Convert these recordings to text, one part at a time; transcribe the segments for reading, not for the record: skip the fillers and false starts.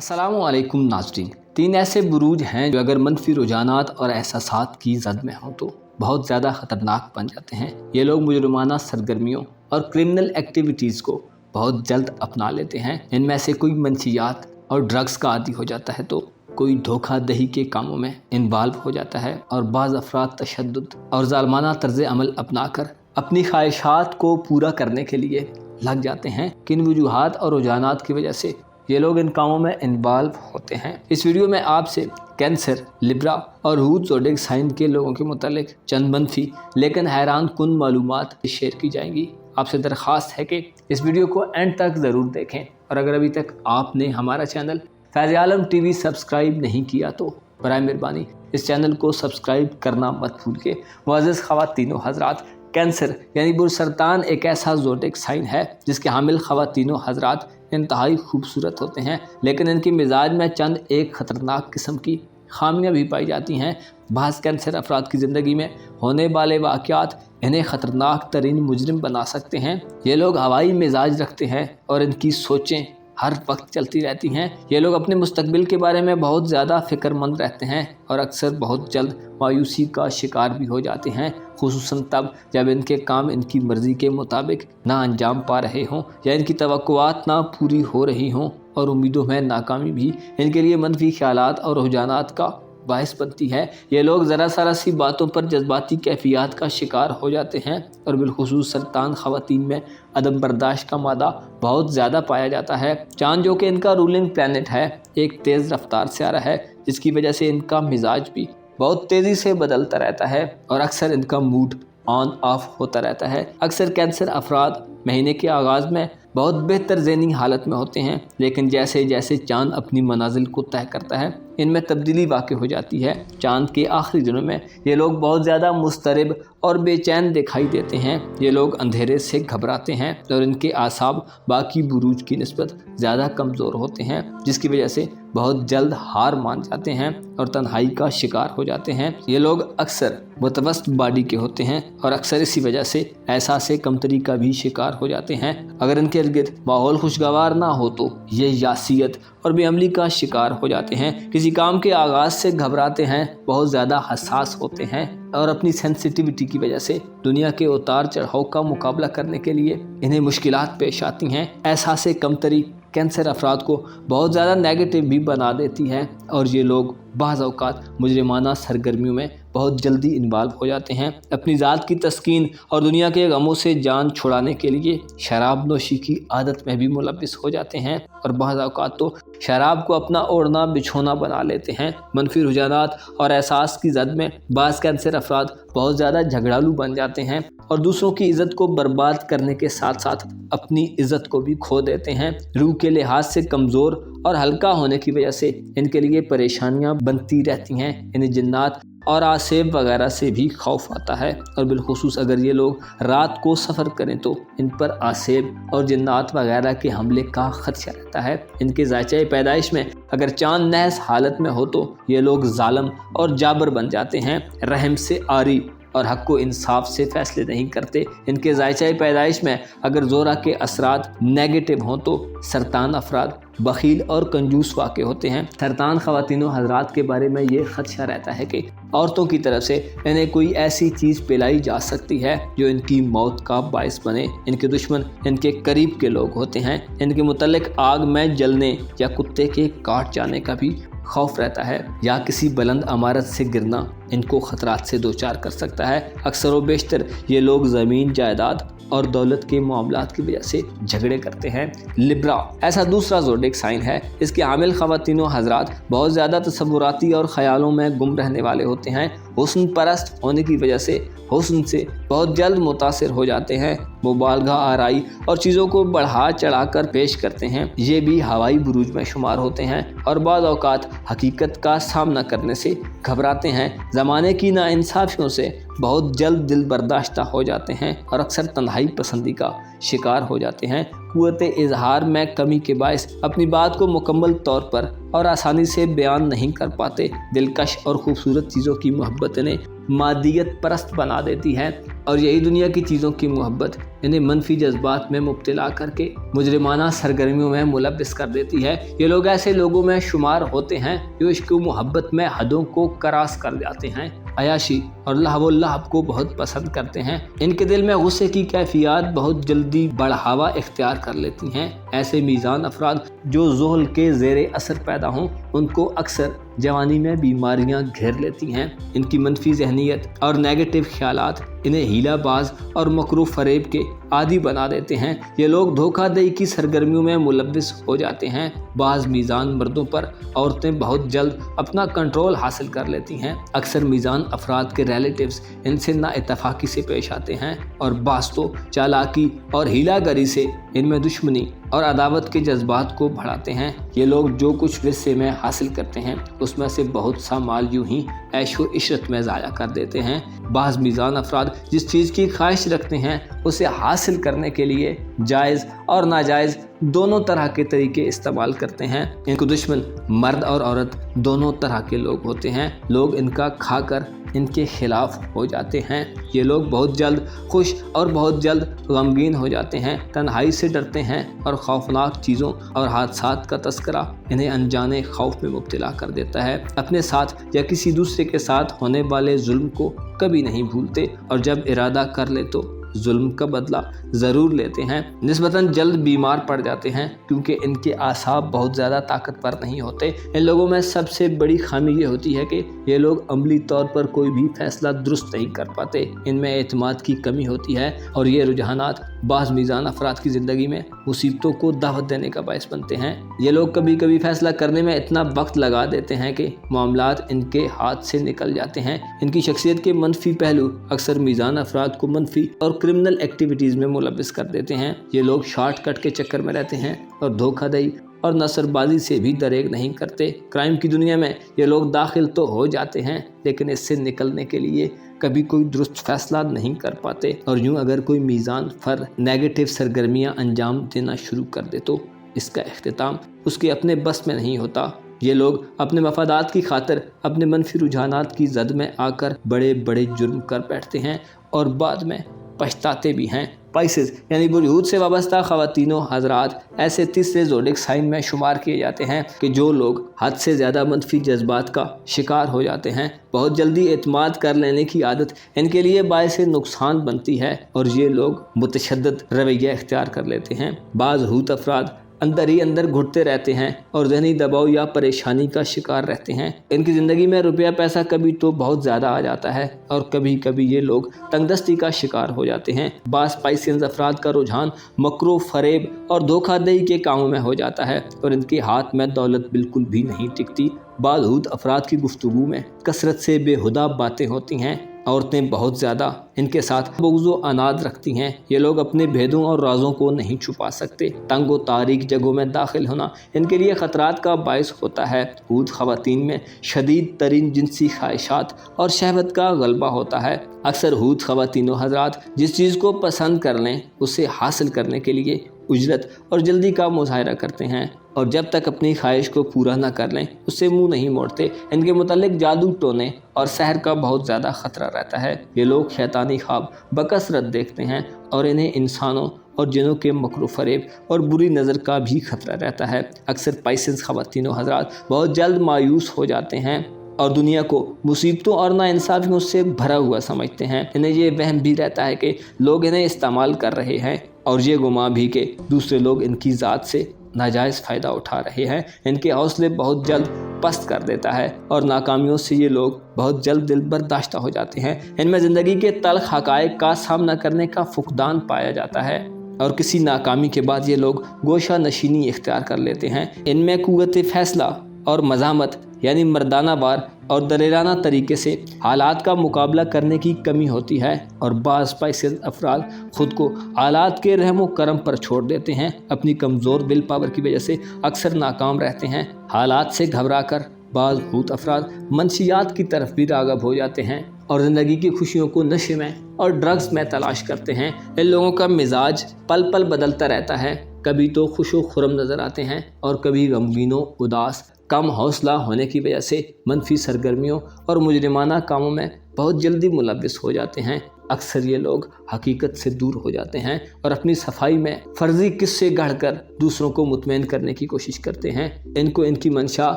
अस्सलाम वालेकुम नाज़रीन। 3 ऐसे बुरूज हैं जो अगर मनफी रुझानात और एहसासात की जद में हों तो बहुत ज़्यादा ख़तरनाक बन जाते हैं। ये लोग मुजरिमाना सरगर्मियों और क्रिमिनल एक्टिविटीज़ को बहुत जल्द अपना लेते हैं। इनमें से कोई मंशियात और ड्रग्स का आदी हो जाता है तो कोई धोखा दही के कामों में इन्वॉल्व हो जाता है और बाज़ अफराद तशद्दुद और ज़ालमाना तर्ज़ अमल अपनाकर अपनी ख्वाहिशात को पूरा करने के लिए लग जाते हैं। किन वजूहात और रुझानात की वजह से ये लोग इन कामों में इन्वॉल्व होते हैं। इस वीडियो में आपसे कैंसर, लिब्रा और हूत ज़ोडिएक साइन के लोगों के मुतालिक चंद मनफी लेकिन हैरान कुन मालूमात शेयर की जाएंगी। आपसे दरख्वास्त है कि इस वीडियो को एंड तक ज़रूर देखें और अगर अभी तक आपने हमारा चैनल फैज़ आलम टीवी सब्सक्राइब नहीं किया तो बराए मेहरबानी इस चैनल को सब्सक्राइब करना मत भूलिए। मुअज़्ज़ज़ ख़वातीनो हज़रात, कैंसर यानी बुरसरतान एक ऐसा ज़ोडिएक साइन है जिसके हामिल ख़वातीनो हज़रात इंतहाई खूबसूरत होते हैं, लेकिन इनकी मिजाज में चंद एक ख़तरनाक किस्म की खामियां भी पाई जाती हैं। बाज़ कैंसर अफराद की ज़िंदगी में होने वाले वाक़यात इन्हें ख़तरनाक तरीन मुजरिम बना सकते हैं। ये लोग हवाई मिजाज रखते हैं और इनकी सोचें हर वक्त चलती रहती हैं। ये लोग अपने मुस्तकबिल के बारे में बहुत ज़्यादा फ़िक्रमंद रहते हैं और अक्सर बहुत जल्द मायूसी का शिकार भी हो जाते हैं, खुसूसन तब जब इनके काम इनकी मर्ज़ी के मुताबिक ना अंजाम पा रहे हों या इनकी तवक्कुआत ना पूरी हो रही हों और उम्मीदों में नाकामी भी इनके लिए मनफी ख्यालात और रुझानात का बायस बनती है। ये लोग ज़रा सी बातों पर जज्बाती कैफियत का शिकार हो जाते हैं और बिलखुसूस सरतान ख़वातीन में अदम बर्दाश्त का मादा बहुत ज़्यादा पाया जाता है। चाँद जो कि इनका रूलिंग प्लैनेट है एक तेज़ रफ्तार सितारा है जिसकी वजह से इनका मिजाज भी बहुत तेज़ी से बदलता रहता है और अक्सर इनका मूड ऑन ऑफ होता रहता है। अक्सर कैंसर अफराद महीने के आगाज़ में बहुत बेहतर ज़हनी हालत में होते हैं, लेकिन जैसे जैसे चाँद अपनी मनाजिल को तय करता है इनमें तब्दीली वाक़ई हो जाती है। चाँद के आखिरी दिनों में ये लोग बहुत ज़्यादा मुस्तरब और बेचैन दिखाई देते हैं। ये लोग अंधेरे से घबराते हैं और इनके आसाब बाकी बुरूज की निस्बत ज़्यादा कमज़ोर होते हैं, जिसकी वजह से बहुत जल्द हार मान जाते हैं और तन्हाई का शिकार हो जाते हैं। ये लोग अक्सर मुतवस्त बॉडी के होते हैं और अक्सर इसी वजह से एहसास कमतरी का भी शिकार हो जाते हैं। अगर इनके इर्द माहौल खुशगवार ना हो तो ये यासियत और बेअमली का शिकार हो जाते हैं। किसी काम के आगाज़ से घबराते हैं, बहुत ज़्यादा हसास होते हैं और अपनी सेंसिटिविटी की वजह से दुनिया के उतार चढ़ाव का मुकाबला करने के लिए इन्हें मुश्किलात पेश आती हैं। एहसास कमतरी कैंसर अफराद को बहुत ज़्यादा नेगेटिव भी बना देती है और ये लोग बाज़ औक़ात मुजरिमाना सरगर्मियों में बहुत जल्दी इन्वॉल्व हो जाते हैं। अपनी ज़ात की तस्कीन और दुनिया के गमों से जान छुड़ाने के लिए शराब नोशी की आदत में भी मुलव्विस हो जाते हैं और बाज़ औक़ात तो शराब को अपना ओढ़ना बिछोना बना लेते हैं। मनफी रुझानात और एहसास की जद में बाज़ कैंसर अफराद बहुत ज़्यादा झगड़ालू बन जाते हैं और दूसरों की इज़्ज़त को बर्बाद करने के साथ साथ अपनी इज़्ज़त को भी खो देते हैं। रूह के लिहाज से कमज़ोर और हल्का होने की वजह से इनके लिए परेशानियां बनती रहती हैं। इन्हें जिन्नात और आसेब वगैरह से भी खौफ आता है और बिलखुसूस अगर ये लोग रात को सफ़र करें तो इन पर आसेब और जिन्नात वगैरह के हमले का खदशा रहता है। इनके ज़ायचे पैदाइश में अगर चांद नहस हालत में हो तो ये लोग जालिम और जाबर बन जाते हैं, रहम से आरी और हक़ व इंसाफ से फ़ैसले नहीं करते। इनके ज़ायचे पैदाइश में अगर ज़ोरा के असरात नेगेटिव हों तो सरतान अफराद बखील और कंजूस वाक़े होते हैं। सरतान ख़वातीनों हज़रात के बारे में ये ख़दशा रहता है कि औरतों की तरफ से इन्हें कोई ऐसी चीज़ पिलाई जा सकती है जो इनकी मौत का बायस बने। इनके दुश्मन इनके करीब के लोग होते हैं। इनके मुतल्लिक आग में जलने या कुत्ते के काट जाने का भी खौफ रहता है या किसी बुलंद इमारत से गिरना इनको ख़तरात से दो चार कर सकता है। अक्सर व बेशतर ये लोग ज़मीन जायदाद और दौलत के मामलात की वजह से झगड़े करते हैं। लिब्रा ऐसा दूसरा ज़ोडिएक साइन है। इसके हामिल ख़वातीनों हज़रात बहुत ज़्यादा तसव्वुराती और ख़यालों में गुम रहने वाले होते हैं। हुस्न परस्त होने की वजह से हुस्न से बहुत जल्द मुतासिर हो जाते हैं। मुबालगा आराई और चीज़ों को बढ़ा चढ़ा कर पेश करते हैं। ये भी हवाई बुरूज में शुमार होते हैं और बाज़ औक़ात हकीकत का सामना करने से घबराते हैं। ज़माने की नाइंसाफ़ियों से बहुत जल्द दिल बर्दाश्ता हो जाते हैं और अक्सर तन्हाई पसंदी का शिकार हो जाते हैं। क़ुव्वत इज़हार में कमी के बायस अपनी बात को मुकम्मल तौर पर और आसानी से बयान नहीं कर पाते। दिलकश और ख़ूबसूरत चीज़ों की मोहब्बत इन्हें मादियत परस्त बना देती है और यही दुनिया की चीज़ों की मोहब्बत इन्हें मनफी जज्बात में मुब्तला करके मुजरिमाना सरगर्मियों में मुलव्वस कर देती है। ये लोग ऐसे लोगों में शुमार होते हैं जो इश्क मोहब्बत में हदों को करास कर जाते हैं, अयाशी और लहव को बहुत पसंद करते हैं। इनके दिल में गुस्से की कैफियत बहुत जल्दी बढ़ावा इख्तियार कर लेती हैं। ऐसे मीज़ान अफराद जो ज़ोहल के ज़ेरे असर पैदा हों उनको अक्सर जवानी में बीमारियां घेर लेती हैं। इनकी मनफी जहनीत और नेगेटिव ख्यालात इन्हें हीलाबाज और मकरू फरेब के आदी बना देते हैं। ये लोग धोखाधड़ी की सरगर्मियों में मुलव्वस हो जाते हैं। बाज़ मीज़ान मर्दों पर औरतें बहुत जल्द अपना कंट्रोल हासिल कर लेती हैं। अक्सर मीज़ान अफराद के रिलेटिव्स इनसे नाइतफाक़ी से पेश आते हैं और बाज़ तो चालाकी और हीलागरी से इनमें दुश्मनी और अदावत के जज्बात को बढ़ाते हैं। ये लोग जो कुछ विरसे में हासिल करते हैं उसमें से बहुत सा माल यूं ही ऐशो इशरत में ज़ाया कर देते हैं। बाज़ मीज़ान अफराद जिस चीज़ की ख्वाहिश रखते हैं उसे हासिल करने के लिए जायज़ और नाजायज़ दोनों तरह के तरीके इस्तेमाल करते हैं। इनको दुश्मन मर्द और औरत दोनों तरह के लोग होते हैं। लोग इनका खाकर इनके खिलाफ हो जाते हैं। ये लोग बहुत जल्द खुश और बहुत जल्द गमगीन हो जाते हैं, तन्हाई से डरते हैं और खौफनाक चीज़ों और हादसात का तस्करा इन्हें अनजाने खौफ में मुब्तला कर देता है। अपने साथ या किसी दूसरे के साथ होने वाले जुल्म को कभी नहीं भूलते और जब इरादा कर ले तो जुल्म का बदला ज़रूर लेते हैं। निस्बतन जल्द बीमार पड़ जाते हैं क्योंकि इनके आसाब बहुत ज़्यादा ताकतवर नहीं होते। इन लोगों में सबसे बड़ी खामी ये होती है कि ये लोग अमली तौर पर कोई भी फैसला दुरुस्त नहीं कर पाते। इनमें एतमाद की कमी होती है और ये रुझानात बाज़ मीज़ान अफराद की ज़िंदगी में मुसीबतों को दावत देने का बायस बनते हैं। ये लोग कभी कभी फ़ैसला करने में इतना वक्त लगा देते हैं कि मामलात इनके हाथ से निकल जाते हैं। इनकी शख्सियत के मनफी पहलू अक्सर मीज़ान अफराद को मनफी और क्रिमिनल एक्टिविटीज़ में मुलव्वस कर देते हैं। ये लोग शॉर्टकट के चक्कर में रहते हैं और धोखाधड़ी और नसरबाजी से भी दरेग नहीं करते। क्राइम की दुनिया में ये लोग दाखिल तो हो जाते हैं लेकिन इससे निकलने के लिए कभी कोई दुरुस्त फैसला नहीं कर पाते और यूँ अगर कोई मीज़ान फर नेगेटिव सरगर्मियाँ अंजाम देना शुरू कर दे तो इसका इख्तिताम उसके अपने बस में नहीं होता। ये लोग अपने मफादात की खातिर अपने मनफी रुझानात की जद में आकर बड़े बड़े जुर्म कर बैठते हैं और बाद में पछताते भी हैं। स्पाइसेस यानी बुर्यूद से वाबस्ता ख़वातीनों हज़रात ऐसे तीसरे ज़ोडिक साइन में शुमार किए जाते हैं कि जो लोग हद से ज़्यादा मनफी जज्बात का शिकार हो जाते हैं। बहुत जल्दी एतमाद कर लेने की आदत इनके लिए बायस नुकसान बनती है और ये लोग मुतशद्दिद रवैया इख्तियार कर लेते हैं। बाज़ हूत अफराद अंदर ही अंदर घुटते रहते हैं और ज़हनी दबाव या परेशानी का शिकार रहते हैं। इनकी ज़िंदगी में रुपया पैसा कभी तो बहुत ज़्यादा आ जाता है और कभी कभी ये लोग तंगदस्ती का शिकार हो जाते हैं। बाज़ स्पाइसेस अफराद का रुझान मकरो फरेब और धोखाधड़ी के कामों में हो जाता है और इनके हाथ में दौलत बिल्कुल भी नहीं टिकती। बाज़ हूत अफराद की गुफ्तगू में कसरत से बेहुदा बातें होती हैं। औरतें बहुत ज़्यादा इनके साथ बुग़्ज़ो अनाद रखती हैं। ये लोग अपने भेदों और राजों को नहीं छुपा सकते। तंग व तारीक जगहों में दाखिल होना इनके लिए ख़तरात का बायस होता है। हूत ख़वातीन में शदीद तरीन जिनसी ख्वाहिशात और शहवत का गलबा होता है। अक्सर हूत ख़वातीनों हज़रात जिस चीज़ को पसंद कर लें उसे हासिल करने के लिए उजरत और जल्दी का मुज़ाहरा करते हैं और जब तक अपनी ख्वाहिश को पूरा न कर लें उससे मुंह नहीं मोड़ते। इनके मुतालिक जादू टोने और सहर का बहुत ज़्यादा ख़तरा रहता है। ये लोग शैतानी ख्वाब बकसरत देखते हैं और इन्हें इंसानों और जिनों के मकरू फरेब और बुरी नज़र का भी खतरा रहता है। अक्सर स्पाइसेस ख़वातीनों हज़रात बहुत जल्द मायूस हो जाते हैं और दुनिया को मुसीबतों और नाइंसाफ़ियों से भरा हुआ समझते हैं। इन्हें ये वहम भी रहता है कि लोग इन्हें इस्तेमाल कर रहे हैं और ये गुमा भी कि दूसरे लोग इनकी ज़ात से नाजायज़ फ़ायदा उठा रहे हैं। इनके हौसले बहुत जल्द पस्त कर देता है और नाकामियों से ये लोग बहुत जल्द दिल बर्दाश्ता हो जाते हैं। इनमें ज़िंदगी के तल्ख़ हक़ाइक़ का सामना करने का फुक़दान पाया जाता है और किसी नाकामी के बाद ये लोग गोशा नशीनी इख्तियार कर लेते हैं। इनमें क़ुव्वत फ़ैसला और मज़ामत यानी मर्दाना वार और दलेराना तरीके से हालात का मुकाबला करने की कमी होती है और बाज़ स्पाइसेस अफराद ख़ुद को हालात के रहम व करम पर छोड़ देते हैं। अपनी कमज़ोर विल पावर की वजह से अक्सर नाकाम रहते हैं। हालात से घबरा कर بعض भूत अफराद मंशियात की तरफ भी राग़ब हो जाते हैं और ज़िंदगी की खुशियों को नशे में और ड्रग्स में तलाश करते हैं। इन लोगों का मिजाज पल पल बदलता रहता है, कभी तो खुशो खुरम नज़र आते हैं और कभी गमगीनो उदास। कम हौसला होने की वजह से मनफी सरगर्मियों और मुजरिमाना कामों में बहुत जल्दी मुलव्विस हो जाते हैं। अक्सर ये लोग हकीकत से दूर हो जाते हैं और अपनी सफाई में फर्जी किस्से गढ़कर दूसरों को मुतमईन करने की कोशिश करते हैं। इनको इनकी मंशा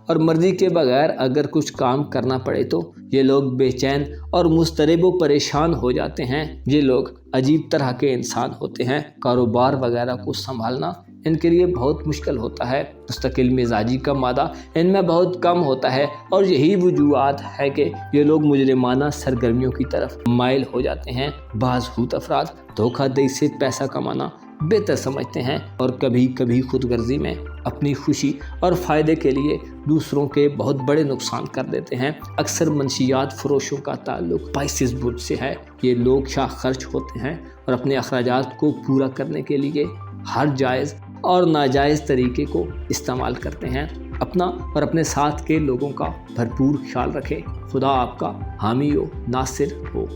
और मर्जी के बगैर अगर कुछ काम करना पड़े तो ये लोग बेचैन और मुस्तरब व परेशान हो जाते हैं। ये लोग अजीब तरह के इंसान होते हैं। कारोबार वगैरह को संभालना इनके लिए बहुत मुश्किल होता है। मुस्तकिल मिजाजी का मादा इनमें बहुत कम होता है और यही वजूहात है कि ये लोग मुजरिमाना सरगर्मियों की तरफ माइल हो जाते हैं। बाज़ भूत अफराद धोखाधड़ी से पैसा कमाना बेहतर समझते हैं और कभी कभी खुदगर्जी में अपनी खुशी और फ़ायदे के लिए दूसरों के बहुत बड़े नुकसान कर देते हैं। अक्सर मंशियात फरोशों का ताल्लुक पाइसिस बुर्ज से है। ये लोग शाह खर्च होते हैं और अपने अखराजात को पूरा करने के लिए हर जायज़ और नाजायज़ तरीके को इस्तेमाल करते हैं। अपना और अपने साथ के लोगों का भरपूर ख्याल रखें। खुदा आपका हामी हो, नासिर हो।